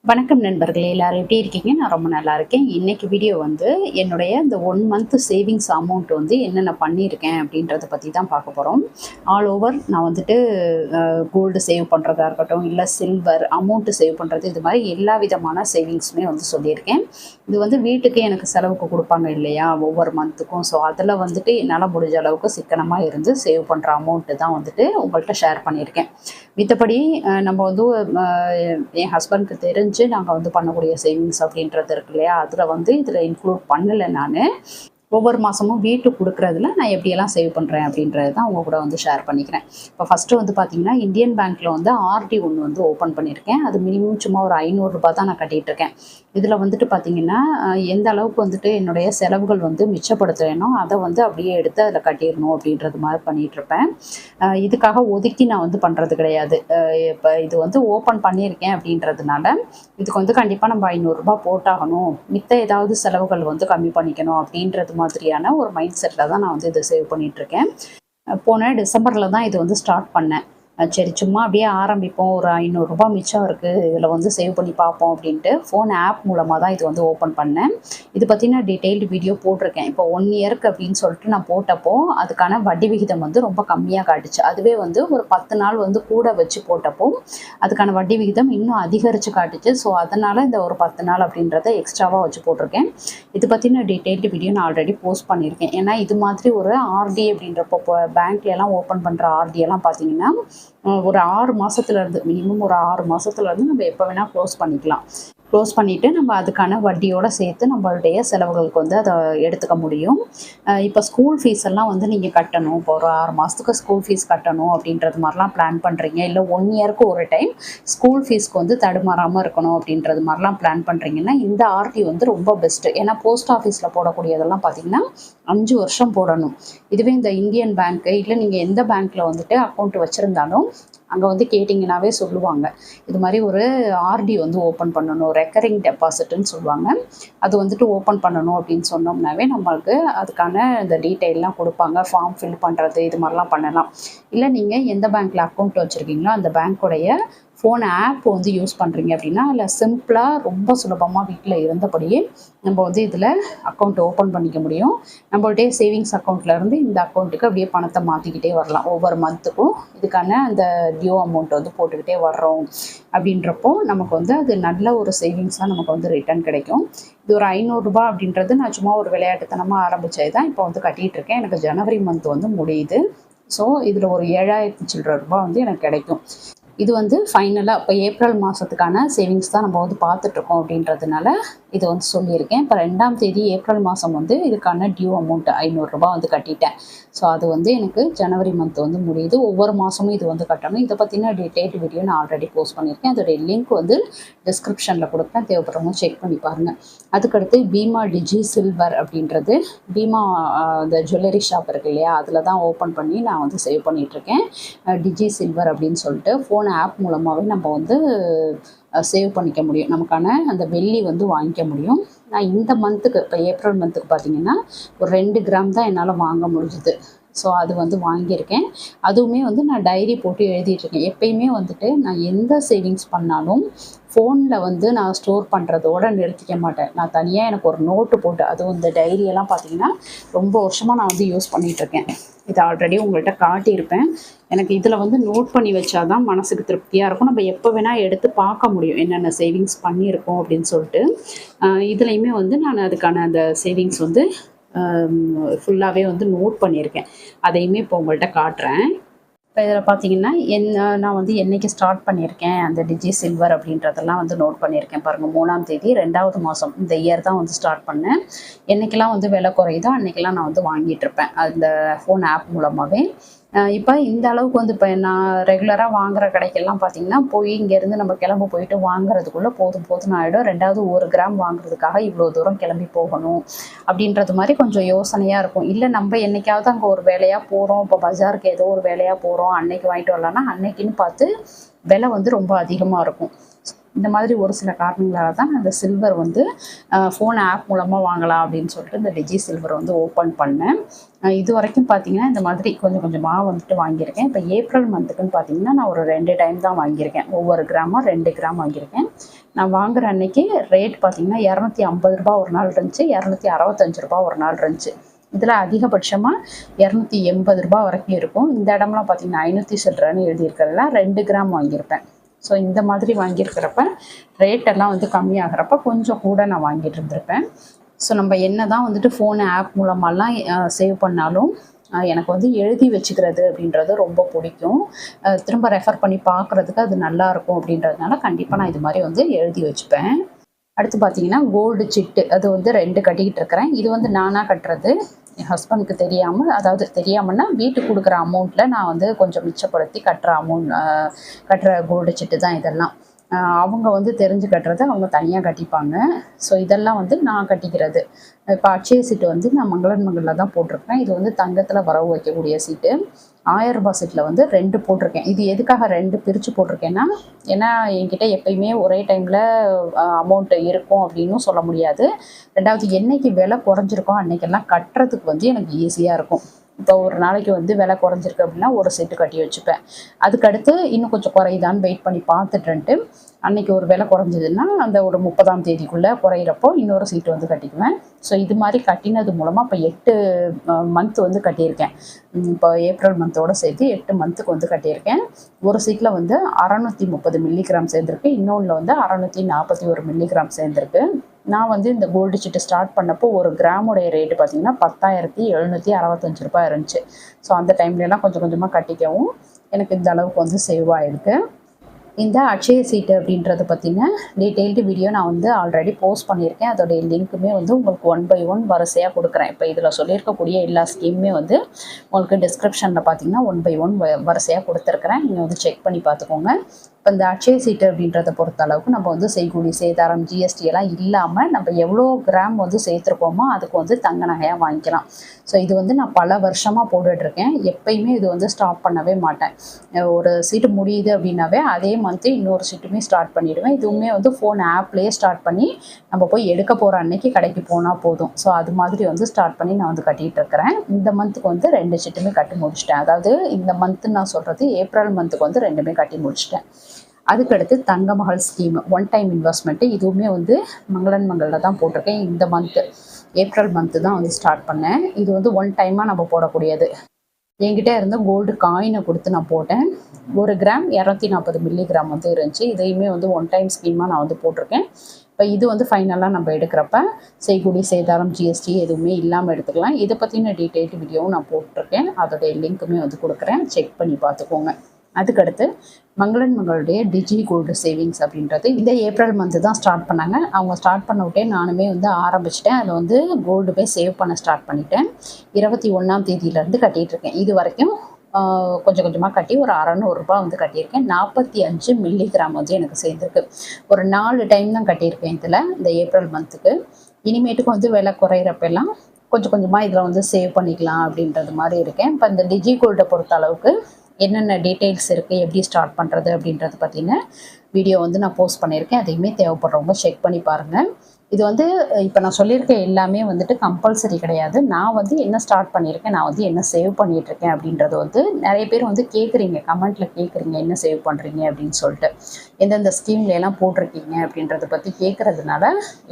வணக்கம் நண்பர்களே, எல்லாரும் எப்படி இருக்கீங்க? நான் ரொம்ப நல்லா இருக்கேன். இன்னைக்கு வீடியோ வந்து என்னுடைய இந்த 1 மந்த் சேவிங்ஸ் அமௌண்ட் வந்து என்னென்ன பண்ணியிருக்கேன் அப்படின்றத பற்றி தான் பார்க்க போகிறோம். ஆல் ஓவர் நான் வந்துட்டு கோல்டு சேவ் பண்ணுறதா இருக்கட்டும், இல்லை சில்வர் அமௌண்ட்டு சேவ் பண்ணுறது, இது மாதிரி எல்லா விதமான சேவிங்ஸுமே வந்து சொல்லியிருக்கேன். இது வந்து வீட்டுக்கு எனக்கு செலவுக்கு கொடுப்பாங்க இல்லையா, ஒவ்வொரு மந்த்துக்கும். ஸோ அதில் வந்துட்டு என்னால் முடிஞ்ச அளவுக்கு சிக்கனமாக இருந்து சேவ் பண்ணுற அமௌண்ட்டு தான் வந்துட்டு உங்கள்கிட்ட ஷேர் பண்ணியிருக்கேன். மித்தபடி நம்ம வந்து என் ஹஸ்பண்ட்க்கு தெரிஞ்சு நாங்கள் வந்து பண்ணக்கூடிய சேவிங்ஸ் அப்படின்றது இருக்கு இல்லையா, அதில் வந்து இதில் இன்க்ளூட் பண்ணலை நான். ஒவ்வொரு மாதமும் வீட்டுக்கு கொடுக்குறதுல நான் எப்படியெல்லாம் சேவ் பண்ணுறேன் அப்படின்றது தான் உங்கள் கூட வந்து ஷேர் பண்ணிக்கிறேன். இப்போ ஃபஸ்ட்டு வந்து பார்த்திங்கன்னா, இந்தியன் பேங்க்கில் வந்து ஆர்டி ஒன்று வந்து ஓப்பன் பண்ணியிருக்கேன். அது மினிமம் சும்மா ஒரு ₹500 தான் நான் கட்டிகிட்ருக்கேன். இதில் வந்துட்டு பார்த்திங்கன்னா, எந்த அளவுக்கு வந்துட்டு என்னுடைய செலவுகள் வந்து மிச்சப்படுத்துவேனோ அதை வந்து அப்படியே எடுத்து அதில் கட்டிடணும் அப்படின்றது மாதிரி பண்ணிகிட்ருப்பேன். இதுக்காக ஒதுக்கி நான் வந்து பண்ணுறது கிடையாது. இப்போ இது வந்து ஓப்பன் பண்ணியிருக்கேன் அப்படின்றதுனால இதுக்கு வந்து கண்டிப்பாக நம்ம ₹500 போட்டாகணும், மித்த ஏதாவது செலவுகள் வந்து கம்மி பண்ணிக்கணும் அப்படின்றது மாதிரியான ஒரு மைண்ட் செட்டில் தான் நான் வந்து இதை சேவ் பண்ணிகிட்ருக்கேன். போன டிசம்பரில் தான் இது வந்து ஸ்டார்ட் பண்ணேன். சரி, சும்மா அப்படியே ஆரம்பிப்போம், ஒரு ₹500 மிச்சம் இருக்குது, இதில் வந்து சேவ் பண்ணி பார்ப்போம் அப்படின்ட்டு ஃபோன் ஆப் மூலமாக தான் இது வந்து ஓப்பன் பண்ணேன். இது பற்றி நான் டீட்டெயில்டு வீடியோ போட்டிருக்கேன். இப்போ 1 இயருக்கு அப்படின்னு சொல்லிட்டு நான் போட்டப்போ அதுக்கான வட்டி விகிதம் வந்து ரொம்ப கம்மியாக காட்டுச்சு. அதுவே வந்து ஒரு 10 நாள் வந்து கூட வச்சு போட்டப்போ அதுக்கான வட்டி விகிதம் இன்னும் அதிகரித்து காட்டுச்சு. ஸோ அதனால் இந்த ஒரு 10 நாள் அப்படின்றத எக்ஸ்ட்ராவாக வச்சு போட்டிருக்கேன். இது பற்றின டீட்டெயில்டு வீடியோ நான் ஆல்ரெடி போஸ்ட் பண்ணியிருக்கேன். ஏன்னா இது மாதிரி ஒரு ஆர்டி அப்படின்றப்போ இப்போ பேங்க்லாம் ஓப்பன் பண்ணுற ஆர்டியெல்லாம் பார்த்தீங்கன்னா ஒரு 6 மாதத்துலேருந்து, மினிமம் ஒரு 6 மாதத்துலேருந்து நம்ம எப்போ வேணால் க்ளோஸ் பண்ணிக்கலாம். க்ளோஸ் பண்ணிவிட்டு நம்ம அதுக்கான வட்டியோடு சேர்த்து நம்மளுடைய செலவுகளுக்கு வந்து அதை எடுத்துக்க முடியும். இப்போ ஸ்கூல் ஃபீஸ் எல்லாம் வந்து நீங்கள் கட்டணும், இப்போ ஒரு 6 மாதத்துக்கு ஸ்கூல் ஃபீஸ் கட்டணும் அப்படின்றது மாதிரிலாம் பிளான் பண்ணுறீங்க, இல்லை 1 இயருக்கு ஒரு டைம் ஸ்கூல் ஃபீஸ்க்கு வந்து தடுமாறாமல் இருக்கணும் அப்படின்றது மாதிரிலாம் பிளான் பண்ணுறீங்கன்னா இந்த ஆர்டி வந்து ரொம்ப பெஸ்ட்டு. ஏன்னா போஸ்ட் ஆஃபீஸில் போடக்கூடியதெல்லாம் பார்த்திங்கன்னா 5 வருஷம் போடணும். இதுவே இந்த இந்தியன் பேங்க்கு, இல்லை நீங்கள் எந்த பேங்க்கில் வந்துட்டு அக்கௌண்ட் வச்சுருந்தாலும் அங்கே வந்து கேட்டிங்கனாவே சொல்லுவாங்க, இது மாதிரி ஒரு ஆர்டி வந்து ஓப்பன் பண்ணணும், ரெக்கரிங் டெபாசிட்னு சொல்லுவாங்க. அது வந்துட்டு ஓப்பன் பண்ணணும் அப்படின்னு சொன்னோம்னாவே நம்மளுக்கு அதுக்கான இந்த டீட்டெயிலெலாம் கொடுப்பாங்க. ஃபார்ம் ஃபில் பண்ணுறது இது மாதிரிலாம் பண்ணலாம். இல்லை நீங்கள் எந்த பேங்க்கில் அக்கௌண்ட் வச்சுருக்கீங்களோ அந்த பேங்க்குடைய ஃபோன் ஆப் வந்து யூஸ் பண்ணுறீங்க அப்படின்னா அதில் சிம்பிளாக ரொம்ப சுலபமாக வீட்டில் இருந்தபடியே நம்ம வந்து இதில் அக்கௌண்ட் ஓப்பன் பண்ணிக்க முடியும். நம்மளுடைய சேவிங்ஸ் அக்கௌண்ட்லேருந்து இந்த அக்கௌண்ட்டுக்கு அப்படியே பணத்தை மாற்றிக்கிட்டே வரலாம். ஒவ்வொரு மந்த்துக்கும் இதுக்கான அந்த டியூ அமௌண்ட் வந்து போட்டுக்கிட்டே வர்றோம் அப்படின்றப்போ நமக்கு வந்து அது நல்ல ஒரு சேவிங்ஸாக நமக்கு வந்து ரிட்டர்ன் கிடைக்கும். இது ஒரு ₹500 அப்படின்றது நான் சும்மா ஒரு விளையாட்டுத்தனமாக ஆரம்பித்தது தான். இப்போ வந்து கட்டிகிட்ருக்கேன். எனக்கு ஜனவரி மந்த் வந்து முடியுது. ஸோ இதில் ஒரு 7,000 சில்லற ரூபாய் வந்து எனக்கு கிடைக்கும். இது வந்து ஃபைனலாக இப்போ ஏப்ரல் மாதத்துக்கான சேவிங்ஸ் தான் நம்ம வந்து பார்த்துட்ருக்கோம் அப்படின்றதுனால இதை வந்து சொல்லியிருக்கேன். இப்போ 2ஆம் தேதி ஏப்ரல் மாதம் வந்து இதுக்கான டியூ அமௌண்ட் ₹500 வந்து கட்டிட்டேன். ஸோ அது வந்து எனக்கு ஜனவரி மந்த் வந்து முடியுது. ஒவ்வொரு மாதமும் இது வந்து கட்டணும். இதை பற்றின டீட்டெயில்டு வீடியோ நான் ஆல்ரெடி போஸ்ட் பண்ணியிருக்கேன். அதோடைய லிங்க் வந்து டிஸ்கிரிப்ஷனில் கொடுப்பேன், தேவைப்படுறவங்க செக் பண்ணி பாருங்கள். அதுக்கடுத்து பீமா டிஜி சில்வர் அப்படின்றது பீமா இந்த ஜுவல்லரி ஷாப் இருக்குது இல்லையா, அதில் தான் ஓப்பன் பண்ணி நான் வந்து சேவ் பண்ணிகிட்ருக்கேன். டிஜி சில்வர் அப்படின்னு சொல்லிட்டு ஃபோன் ஆப் மூலமாகவே நம்ம வந்து சேவ் பண்ணிக்க முடியும். நமக்கான அந்த வெள்ளி வந்து வாங்கிக்க முடியும். நான் இந்த மந்த்துக்கு இப்போ ஏப்ரல் மந்த்துக்கு பார்த்திங்கன்னா ஒரு 2 கிராம் தான் என்னால் வாங்க முடிஞ்சுது. ஸோ அது வந்து வாங்கியிருக்கேன். அதுவுமே வந்து நான் டைரி போட்டு எழுதிட்டுருக்கேன். எப்பயுமே வந்துட்டு நான் எந்த சேவிங்ஸ் பண்ணாலும் ஃபோனில் வந்து நான் ஸ்டோர் பண்ணுறதோடு நிறுத்திக்க மாட்டேன். நான் தனியாக எனக்கு ஒரு நோட்டு போட்டு, அதுவும் இந்த டைரியெல்லாம் பார்த்திங்கன்னா ரொம்ப வருஷமாக நான் வந்து யூஸ் பண்ணிகிட்ருக்கேன். இதை ஆல்ரெடி உங்கள்கிட்ட காட்டியிருப்பேன். எனக்கு இதில் வந்து நோட் பண்ணி வச்சா தான் மனசுக்கு திருப்தியாக இருக்கும். நம்ம எப்போ வேணால் எடுத்து பார்க்க முடியும் என்னென்ன சேவிங்ஸ் பண்ணியிருக்கோம் அப்படின்னு சொல்லிட்டு. இதுலேயுமே வந்து நான் அதுக்கான அந்த சேவிங்ஸ் வந்து ஃபுல்லாகவே வந்து நோட் பண்ணியிருக்கேன். அதையுமே இப்போ உங்கள்கிட்ட காட்டுறேன். இப்போ இதில் பார்த்தீங்கன்னா நான் வந்து என்றைக்கு ஸ்டார்ட் பண்ணியிருக்கேன் அந்த டிஜி சில்வர் அப்படின்றதெல்லாம் வந்து நோட் பண்ணியிருக்கேன். பாருங்கள், 3ஆம் தேதி 2வது மாதம் இந்த இயர் தான் வந்து ஸ்டார்ட் பண்ணேன். என்றைக்கெல்லாம் வந்து விலை குறையுதோ அன்றைக்கெல்லாம் நான் வந்து வாங்கிட்டுருப்பேன் அந்த ஃபோன் ஆப் மூலமாகவே. இப்போ இந்த அளவுக்கு வந்து இப்போ நான் ரெகுலராக வாங்குகிற கடைக்கெல்லாம் பார்த்திங்கன்னா போய் இங்கேருந்து நம்ம கிளம்பி போயிட்டு வாங்குறதுக்குள்ளே போதும்னு ஆகிடும். 2வது 1 கிராம் வாங்குறதுக்காக இவ்வளோ தூரம் கிளம்பி போகணும் அப்படின்றது மாதிரி கொஞ்சம் யோசனையாக இருக்கும். இல்லை நம்ம என்றைக்காவது அங்கே ஒரு வேலையாக போகிறோம், இப்போ பஜாருக்கு ஏதோ ஒரு வேலையாக போகிறோம், அன்னைக்கு வாங்கிட்டு வரலான்னா அன்னைக்குன்னு பார்த்து விலை வந்து ரொம்ப அதிகமாக இருக்கும். இந்த மாதிரி ஒரு சில காரணங்களால் தான் அந்த சில்வர் வந்து ஃபோன் ஆப் மூலமாக வாங்கலாம் அப்படின்னு சொல்லிட்டு இந்த டிஜி சில்வர் வந்து ஓப்பன் பண்ணேன். இது வரைக்கும் பார்த்தீங்கன்னா இந்த மாதிரி கொஞ்சம் கொஞ்சமாக வந்துட்டு வாங்கியிருக்கேன். இப்போ ஏப்ரல் மந்த்துக்குன்னு பார்த்தீங்கன்னா நான் ஒரு 2 டைம் தான் வாங்கியிருக்கேன். ஒவ்வொரு கிராமாக 2 கிராம் வாங்கியிருக்கேன். நான் வாங்குற அன்னைக்கு ரேட் பார்த்தீங்கன்னா ரூ. 250 ஒரு நாள் இருந்துச்சு, ரூ. 265 ஒரு நாள் இருந்துச்சு. இதில் அதிகபட்சமாக ரூ. 280 வரைக்கும் இருக்கும். இந்த இடம்லாம் பார்த்தீங்கன்னா 500 சில்லறன்னு எழுதியிருக்கிறதுல 2 கிராம் வாங்கியிருப்பேன். ஸோ இந்த மாதிரி வாங்கியிருக்கிறப்ப ரேட்டெல்லாம் வந்து கம்மியாகிறப்ப கொஞ்சம் கூட நான் வாங்கிட்டு இருந்திருப்பேன். ஸோ நம்ம என்ன தான் வந்துட்டு ஃபோன் ஆப் மூலமாலாம் சேவ் பண்ணாலும் எனக்கு வந்து எழுதி வச்சுக்கிறது அப்படின்றது ரொம்ப பிடிக்கும். திரும்ப ரெஃபர் பண்ணி பார்க்குறதுக்கு அது நல்லாயிருக்கும் அப்படின்றதுனால கண்டிப்பாக நான் இது மாதிரி வந்து எழுதி வச்சுப்பேன். அடுத்து பார்த்தீங்கன்னா கோல்டு சிட்டு அது வந்து 2 கட்டிக்கிட்டு இருக்கிறேன். இது வந்து நானாக கட்டுறது. என் ஹஸ்பண்டுக்கு தெரியாமல், அதாவது தெரியாமல்னா வீட்டுக்கு கொடுக்குற அமௌண்ட்டில் நான் வந்து கொஞ்சம் மிச்சப்படுத்தி கட்டுற கோல்டு சிட்டு தான் இதெல்லாம். அவங்க வந்து தெரிஞ்சு கட்டுறது அவங்க தனியாக கட்டிப்பாங்க. ஸோ இதெல்லாம் வந்து நான் கட்டிக்கிறது. இப்போ அட்சய சீட்டு வந்து நான் மங்களன் மங்களில் தான் போட்டிருக்கேன். இது வந்து தங்கத்தில் வரவு வைக்கக்கூடிய சீட்டு. ரூ. 1000 சீட்டில் வந்து 2 போட்டிருக்கேன். இது எதுக்காக 2 பிரித்து போட்டிருக்கேன்னா, ஏன்னா என்கிட்ட எப்பயுமே ஒரே டைமில் அமௌண்ட்டு இருக்கும் அப்படின்னும் சொல்ல முடியாது. 2வது என்னைக்கு விலை குறைஞ்சிருக்கோ அன்னைக்கெல்லாம் கட்டுறதுக்கு வந்து எனக்கு ஈஸியாக இருக்கும். இப்போ ஒரு நாளைக்கு வந்து விலை குறைஞ்சிருக்கு அப்படின்னா ஒரு செட்டு கட்டி வச்சுப்பேன். அதுக்கடுத்து இன்னும் கொஞ்சம் குறையுதான்னு வெயிட் பண்ணி பார்த்துட்டுன்ட்டு அன்றைக்கி ஒரு விலை குறைஞ்சதுன்னா அந்த ஒரு 30ஆம் தேதிக்குள்ளே குறையிறப்போ இன்னொரு சீட்டு வந்து கட்டிக்குவேன். ஸோ இது மாதிரி கட்டினது மூலமாக இப்போ 8 மந்த் வந்து கட்டியிருக்கேன். இப்போ ஏப்ரல் மந்தோடு சேர்த்து 8 மந்த்துக்கு வந்து கட்டியிருக்கேன். ஒரு சீட்டில் வந்து 630 மில்லிகிராம் சேர்ந்துருக்கு, இன்னொன்றில் வந்து 641 மில்லிகிராம் சேர்ந்துருக்கு. நான் வந்து இந்த கோல்டு சீட்டு ஸ்டார்ட் பண்ணப்போ ஒரு கிராமுடைய ரேட்டு பார்த்தீங்கன்னா ரூ. 10,765 இருந்துச்சு. ஸோ அந்த டைம்லலாம் கொஞ்சம் கொஞ்சமாக கட்டிக்கவும் எனக்கு இந்த அளவுக்கு வந்து சேவ் ஆகிருக்கு. இந்த அட்சய சீட்டு அப்படின்றத பற்றின டீட்டெயில்டு வீடியோ நான் வந்து ஆல்ரெடி போஸ்ட் பண்ணியிருக்கேன். அதோடைய லிங்க்குமே வந்து உங்களுக்கு 1 by 1 வரிசையாக கொடுக்குறேன். இப்போ இதில் சொல்லியிருக்கக்கூடிய எல்லா ஸ்கீமுமே வந்து உங்களுக்கு டிஸ்கிரிப்ஷனில் பார்த்தீங்கன்னா 1 by 1 வரிசையாக கொடுத்துருக்குறேன். நீங்கள் வந்து செக் பண்ணி பார்த்துக்கோங்க. இப்போ இந்த அட்சய சீட்டு அப்படின்றத பொறுத்த அளவுக்கு நம்ம வந்து செய்கூலி சேதாரம் ஜிஎஸ்டி எல்லாம் இல்லாமல் நம்ம எவ்வளோ கிராம் வந்து சேர்த்துருக்கோமோ அதுக்கு வந்து தங்க நகையாக வாங்கிக்கலாம். ஸோ இது வந்து நான் பல வருஷமாக போட்டுட்ருக்கேன். எப்பயுமே இது வந்து ஸ்டாப் பண்ணவே மாட்டேன். ஒரு சீட்டு முடியுது அப்படின்னாவே அதே மந்த்து இன்னொரு சீட்டுமே ஸ்டார்ட் பண்ணிவிடுவேன். இதுவுமே வந்து ஃபோன் ஆப்லேயே ஸ்டார்ட் பண்ணி நம்ம போய் எடுக்க போகிற அன்னைக்கு கடைக்கு போனால் போதும். ஸோ அது மாதிரி வந்து ஸ்டார்ட் பண்ணி நான் வந்து கட்டிகிட்டு இருக்கிறேன். இந்த மந்த்துக்கு வந்து 2 சீட்டுமே கட்டி முடிச்சிட்டேன். அதாவது இந்த மந்த்து நான் சொல்கிறது ஏப்ரல் மந்த்துக்கு வந்து 2மே கட்டி முடிச்சிட்டேன். அதுக்கடுத்து தங்க மகள் ஸ்கீம் 1 டைம் இன்வெஸ்ட்மெண்ட்டு இதுவுமே வந்து மங்களன் மங்களில் தான் போட்டிருக்கேன். இந்த மந்த்து ஏப்ரல் மந்த்து தான் வந்து ஸ்டார்ட் பண்ணேன். இது வந்து 1 டைமாக நம்ம போடக்கூடியது. என்கிட்ட இருந்த கோல்டு காயினை கொடுத்து நான் போட்டேன். 1 கிராம் 240 மில்லிகிராம் வந்து இருந்துச்சு. இதையுமே வந்து 1 டைம் ஸ்கீமாக நான் வந்து போட்டிருக்கேன். இப்போ இது வந்து ஃபைனலாக நம்ம எடுக்கிறப்ப செய்கூலி சேதாரம் ஜிஎஸ்டி எதுவுமே இல்லாமல் எடுத்துக்கலாம். இதை பற்றின டீட்டெயில்டு வீடியோவும் நான் போட்டிருக்கேன். அதோடைய லிங்க்குமே வந்து கொடுக்குறேன், செக் பண்ணி பார்த்துக்கோங்க. அதுக்கடுத்து மங்களன் மங்களுடைய டிஜி கோல்டு சேவிங்ஸ் அப்படின்றது இந்த ஏப்ரல் மந்த்து தான் ஸ்டார்ட் பண்ணாங்க. அவங்க ஸ்டார்ட் பண்ண விட்டே நானுமே வந்து ஆரம்பிச்சிட்டேன். அதில் வந்து கோல்டு போய் சேவ் பண்ண ஸ்டார்ட் பண்ணிட்டேன். 21ஆம் தேதியிலேருந்து கட்டிகிட்ருக்கேன். இது வரைக்கும் கொஞ்சம் கொஞ்சமாக கட்டி ஒரு ரூ. 600 வந்து கட்டியிருக்கேன். 45 மில்லிகிராம் வந்து எனக்கு சேர்ந்துருக்கு. ஒரு 4 டைம் தான் கட்டியிருக்கேன் இதில் இந்த ஏப்ரல் மந்த்துக்கு. இனிமேட்டுக்கு வந்து விலை குறையிறப்பெல்லாம் கொஞ்சம் கொஞ்சமாக இதில் வந்து சேவ் பண்ணிக்கலாம் அப்படின்றது மாதிரி இருக்கேன். இப்போ இந்த டிஜி கோல்டை பொறுத்த அளவுக்கு என்னென்ன டீட்டெயில்ஸ் இருக்குது, எப்படி ஸ்டார்ட் பண்ணுறது அப்படின்றத பற்றின வீடியோ வந்து நான் போஸ்ட் பண்ணியிருக்கேன். அதையுமே தேவைப்படுறவங்க செக் பண்ணி பாருங்கள். இது வந்து இப்போ நான் சொல்லியிருக்க எல்லாமே வந்துட்டு கம்பல்சரி கிடையாது. நான் வந்து என்ன ஸ்டார்ட் பண்ணியிருக்கேன், நான் வந்து என்ன சேவ் பண்ணிகிட்ருக்கேன் அப்படின்றது வந்து நிறைய பேர் வந்து கேட்குறீங்க, கமெண்ட்டில் கேட்குறீங்க என்ன சேவ் பண்ணுறீங்க அப்படின்னு சொல்லிட்டு. எந்தெந்த ஸ்கீம்லாம் போட்டிருக்கீங்க அப்படின்றத பற்றி கேட்குறதுனால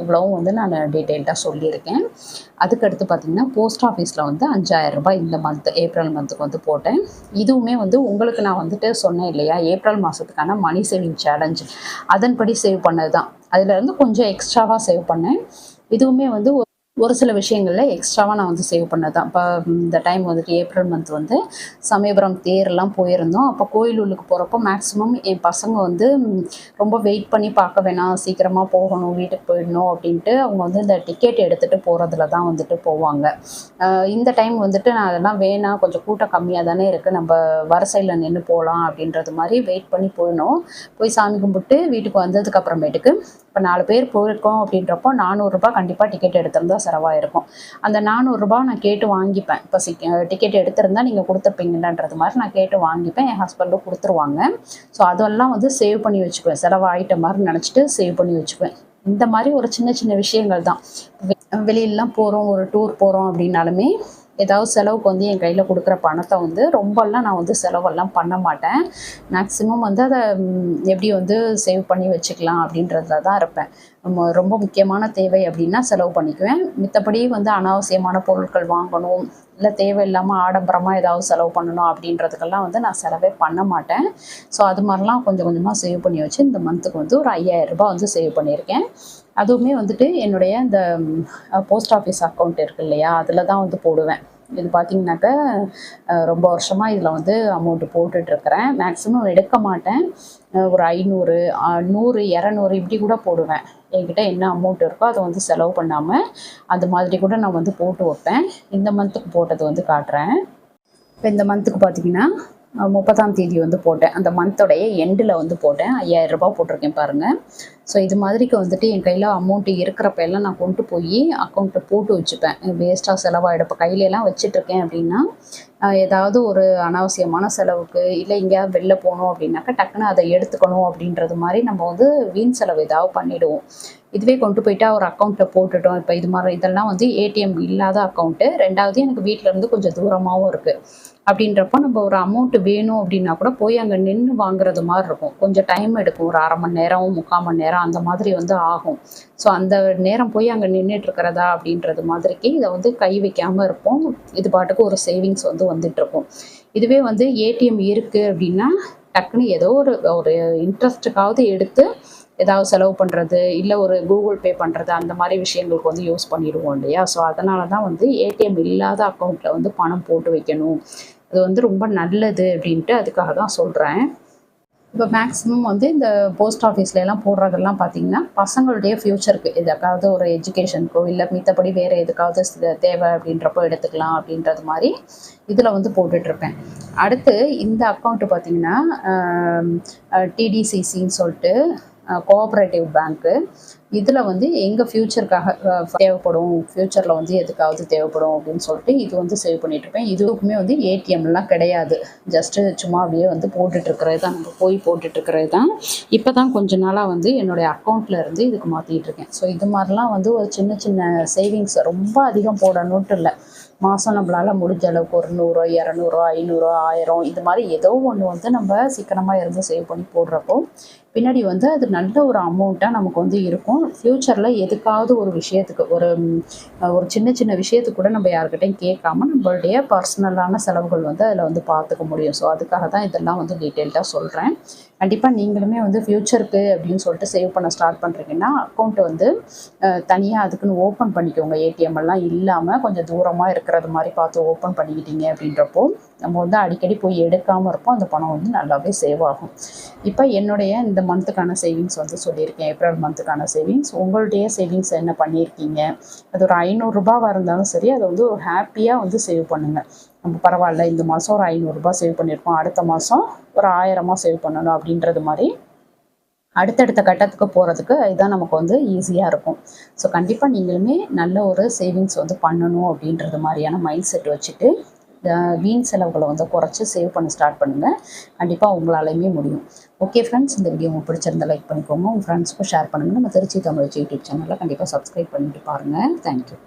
இவ்வளவும் வந்து நான் டீட்டெயில்டாக சொல்லியிருக்கேன். அதுக்கடுத்து பார்த்திங்கன்னா போஸ்ட் ஆஃபீஸில் வந்து ரூ. 5000 இந்த மந்த்து ஏப்ரல் மந்த்துக்கு வந்து போட்டேன். இதுவுமே வந்து உங்களுக்கு நான் வந்துட்டு சொன்னேன் இல்லையா, ஏப்ரல் மாதத்துக்கான மணி சேவிங் சேலஞ்ச் அதன்படி சேவ் பண்ணது தான். அதிலேருந்து கொஞ்சம் எக்ஸ்ட்ராவாக சேவ் பண்ணேன். இதுவுமே வந்து ஒரு சில விஷயங்களில் எக்ஸ்ட்ராவாக நான் வந்து சேவ் பண்ணது தான். இப்போ இந்த டைம் வந்துட்டு ஏப்ரல் மந்த் வந்து சமயபுரம் தேர்லாம் போயிருந்தோம். அப்போ கோயிலூருக்கு போகிறப்போ மேக்ஸிமம் என் பசங்க வந்து ரொம்ப வெயிட் பண்ணி பார்க்க வேணாம், சீக்கிரமாக போகணும், வீட்டுக்கு போயிடணும் அப்படின்ட்டு அவங்க வந்து இந்த டிக்கெட் எடுத்துகிட்டு போகிறதுல தான் வந்துட்டு போவாங்க. இந்த டைம் வந்துட்டு நான் அதெல்லாம் வேணாம், கொஞ்சம் கூட்டம் கம்மியாக தானே இருக்குது, நம்ம வரிசையில் நின்று போகலாம் அப்படின்றது மாதிரி வெயிட் பண்ணி போய் சாமி கும்பிட்டு வீட்டுக்கு வந்ததுக்கப்புறமேட்டுக்கு இப்போ 4 பேர் போயிருக்கோம் அப்படின்றப்போ ரூ. 400 கண்டிப்பாக டிக்கெட் எடுத்திருந்தா செலவாயிருக்கும். அந்த ரூ. 400 நான் கேட்டு வாங்கிப்பேன். இப்போ டிக்கெட் எடுத்திருந்தா நீங்கள் கொடுத்துருப்பீங்கன்றது மாதிரி நான் கேட்டு வாங்கிப்பேன். என் ஹஸ்பண்டும் கொடுத்துருவாங்க. ஸோ அதெல்லாம் வந்து சேவ் பண்ணி வச்சுக்குவேன். செலவாயிட்ட மாதிரி நினச்சிட்டு சேவ் பண்ணி வச்சுக்குவேன். இந்த மாதிரி ஒரு சின்ன சின்ன விஷயங்கள் தான். வெளியிலலாம் போகிறோம், ஒரு டூர் போகிறோம் அப்படின்னாலுமே ஏதாவது செலவுக்கு வந்து என் கையில் கொடுக்குற பணத்தை வந்து ரொம்பலாம் நான் வந்து செலவெல்லாம் பண்ண மாட்டேன். மேக்ஸிமம் வந்து அதை எப்படி வந்து சேவ் பண்ணி வச்சுக்கலாம் அப்படின்றதுல தான் இருப்பேன். ரொம்ப முக்கியமான தேவை அப்படின்னா செலவு பண்ணிக்குவேன். மித்தபடி வந்து அனாவசியமான பொருட்கள் வாங்கணும், இல்லை தேவையில்லாமல் ஆடம்பரமாக ஏதாவது செலவு பண்ணணும் அப்படின்றதுக்கெல்லாம் வந்து நான் செலவே பண்ண மாட்டேன். ஸோ அது மாதிரிலாம் கொஞ்சம் கொஞ்சமாக சேவ் பண்ணி வச்சு இந்த மந்த்துக்கு வந்து ஒரு 5000 ரூபாய் வந்து சேவ் பண்ணியிருக்கேன். அதுவுமே வந்துட்டு என்னுடைய இந்த போஸ்ட் ஆஃபீஸ் அக்கௌண்ட் இருக்கு இல்லையா, அதில் தான் வந்து போடுவேன். இது பார்த்திங்கனாக்கா ரொம்ப வருஷமாக இதில் வந்து அமௌண்ட்டு போட்டுட்ருக்கிறேன். மேக்ஸிமம் எடுக்க மாட்டேன். ஒரு 500, 100, 200 இப்படி கூட போடுவேன். என்கிட்ட என்ன அமௌண்ட் இருக்கோ அதை வந்து செலவு பண்ணாமல் அது மாதிரி கூட நான் வந்து போட்டு வைப்பேன். இந்த மந்த்துக்கு போட்டது வந்து காட்டுறேன். இப்போ இந்த மந்த்துக்கு பார்த்திங்கன்னா 30ஆம் தேதி வந்து போட்டேன். அந்த மந்தோடைய எண்டில் வந்து போட்டேன். 5000 ரூபாய் போட்டிருக்கேன் பாருங்கள். ஸோ இது மாதிரிக்கு வந்துட்டு என் கையில் அமௌண்ட்டு இருக்கிறப்ப எல்லாம் நான் கொண்டு போய் அக்கௌண்ட்டில் போட்டு வச்சுப்பேன். வேஸ்ட்டாக செலவாகிடும். இப்போ கையிலலாம் வச்சுட்ருக்கேன் அப்படின்னா ஏதாவது ஒரு அனாவசியமான செலவுக்கு இல்லை எங்கேயாவது வெளில போகணும் அப்படின்னாக்கா டக்குன்னு அதை எடுத்துக்கணும் அப்படின்றது மாதிரி நம்ம வந்து வீண் செலவு ஏதாவது பண்ணிவிடுவோம். இதுவே கொண்டு போயிட்டு ஒரு அக்கௌண்ட்டில் போட்டுட்டோம். இப்போ இது மாதிரி இதெல்லாம் வந்து ஏடிஎம் இல்லாத அக்கௌண்ட்டு. 2வது எனக்கு வீட்டிலேருந்து கொஞ்சம் தூரமாகவும் இருக்குது. அப்படின்றப்போ நம்ம ஒரு அமௌண்ட்டு வேணும் அப்படின்னா கூட போய் அங்கே நின்று வாங்குறது மாதிரி இருக்கும். கொஞ்சம் டைம் எடுக்கும். ஒரு 1/2 மணி நேரம், 3/4 மணி நேரம் அந்த மாதிரி வந்து ஆகும். ஸோ அந்த நேரம் போய் அங்கே நின்றுட்டுருக்கிறதா அப்படின்றது மாதிரிக்கு இதை வந்து கை வைக்காமல் இருப்போம். இது பாட்டுக்கு ஒரு சேவிங்ஸ் வந்து வந்துட்டுருக்கும். இதுவே வந்து ஏடிஎம் இருக்குது அப்படின்னா டக்குன்னு ஏதோ ஒரு இன்ட்ரெஸ்ட்டுக்காவது எடுத்து ஏதாவது செலவு பண்ணுறது, இல்லை ஒரு கூகுள் பே பண்ணுறது, அந்த மாதிரி விஷயங்களுக்கு வந்து யூஸ் பண்ணிடுவோம் இல்லையா. ஸோ அதனால தான் வந்து ஏடிஎம் இல்லாத அக்கௌண்ட்டில் வந்து பணம் போட்டு வைக்கணும். அது வந்து ரொம்ப நல்லது அப்படின்ட்டு அதுக்காக தான் சொல்கிறேன். இப்போ மேக்ஸிமம் வந்து இந்த போஸ்ட் ஆஃபீஸ்லாம் போடுறதெல்லாம் பார்த்திங்கன்னா பசங்களுடைய ஃப்யூச்சருக்கு எதுக்காவது ஒரு எஜுகேஷனுக்கோ இல்லை மித்தபடி வேறு எதுக்காவது தேவை அப்படின்றப்போ எடுத்துக்கலாம் அப்படின்றது மாதிரி இதில் வந்து போட்டுட்ருப்பேன். அடுத்து இந்த அக்கௌண்ட்டு பார்த்திங்கன்னா டிடிசிசின்னு சொல்லிட்டு கோஆப்ரேட்டிவ் பேங்க்கு. இதில் வந்து எங்கள் ஃப்யூச்சருக்காக தேவைப்படும், ஃப்யூச்சரில் வந்து எதுக்காவது தேவைப்படும் அப்படின்னு சொல்லிட்டு இது வந்து சேவ் பண்ணிகிட்ருப்பேன். இதுக்குமே வந்து ஏடிஎம்லாம் கிடையாது. ஜஸ்ட்டு சும்மா அப்படியே வந்து போட்டுட்ருக்கிறது தான், நம்ம போய் போட்டுட்ருக்கிறது தான். இப்போ தான் கொஞ்ச நாளாக வந்து என்னுடைய அக்கௌண்ட்டில் இருந்து இதுக்கு மாற்றிட்டுருக்கேன். ஸோ இது மாதிரிலாம் வந்து ஒரு சின்ன சின்ன சேவிங்ஸ் ரொம்ப அதிகம் போடணுன்ட்டு இல்லை. மாதம் நம்மளால் முடிஞ்ச அளவுக்கு ஒரு 100, 200, 500, 1000 இது மாதிரி ஏதோ ஒன்று வந்து நம்ம சிக்கனமாக இருந்து சேவ் பண்ணி போடுறப்போ பின்னாடி வந்து அது நல்ல ஒரு அமௌண்ட்டாக நமக்கு வந்து இருக்கும். ஃப்யூச்சரில் எதுக்காவது ஒரு விஷயத்துக்கு ஒரு சின்ன சின்ன விஷயத்துக்கு கூட நம்ம யாருக்கிட்டையும் கேட்காம நம்மளுடைய பர்சனலான செலவுகள் வந்து அதில் வந்து பார்த்துக்க முடியும். ஸோ அதுக்காக தான் இதெல்லாம் வந்து டீட்டெயில்டாக சொல்கிறேன். கண்டிப்பாக நீங்களுமே வந்து ஃப்யூச்சருக்கு அப்படின்னு சொல்லிட்டு சேவ் பண்ண ஸ்டார்ட் பண்ணுறீங்கன்னா அக்கௌண்ட்டு வந்து தனியாக அதுக்குன்னு ஓப்பன் பண்ணிக்கோங்க. ஏடிஎம்மெல்லாம் இல்லாமல் கொஞ்சம் தூரமாக இருக்கிறது மாதிரி பார்த்து ஓப்பன் பண்ணிக்கிட்டீங்க அப்படின்றப்போ நம்ம வந்து அடிக்கடி போய் எடுக்காமல் இருப்போம். அந்த பணம் வந்து நல்லாவே சேவ் ஆகும். இப்போ என்னுடைய இந்த மந்த்துக்கான சேவிங்ஸ் வந்து சொல்லியிருக்கேன். ஏப்ரல் மந்த்துக்கான சேவிங்ஸ். உங்களுடைய சேவிங்ஸ் என்ன பண்ணியிருக்கீங்க? அது ஒரு 500 ரூபாவாக இருந்தாலும் சரி, அதை வந்து ஒரு ஹாப்பியாக வந்து சேவ் பண்ணுங்கள். நம்ம பரவாயில்ல, இந்த மாதம் ஒரு 500 ரூபாய் சேவ் பண்ணியிருக்கோம், அடுத்த மாதம் ஒரு 1000 சேவ் பண்ணணும் அப்படின்றது மாதிரி அடுத்தடுத்த கட்டத்துக்கு போகிறதுக்கு இதுதான் நமக்கு வந்து ஈஸியாக இருக்கும். ஸோ கண்டிப்பாக நீங்களுமே நல்ல ஒரு சேவிங்ஸ் வந்து பண்ணணும் அப்படின்றது மாதிரியான மைண்ட் செட் வச்சுட்டு வீண் செலவுகளை வந்து குறைச்சி சேவ் பண்ண ஸ்டார்ட் பண்ணுங்கள். கண்டிப்பாக உங்களாலையுமே முடியும். ஓகே ஃப்ரெண்ட்ஸ், இந்த வீடியோ உங்களுக்கு பிடிச்சிருந்தா லைக் பண்ணிக்கோங்க. உங்கள் ஃப்ரெண்ட்ஸ்க்கும் ஷேர் பண்ணுங்கள். நம்ம திருச்சி தமிழ் யூடியூப் சேனலில் கண்டிப்பாக சப்ஸ்கிரைப் பண்ணிட்டு பாருங்கள். தேங்க்யூ.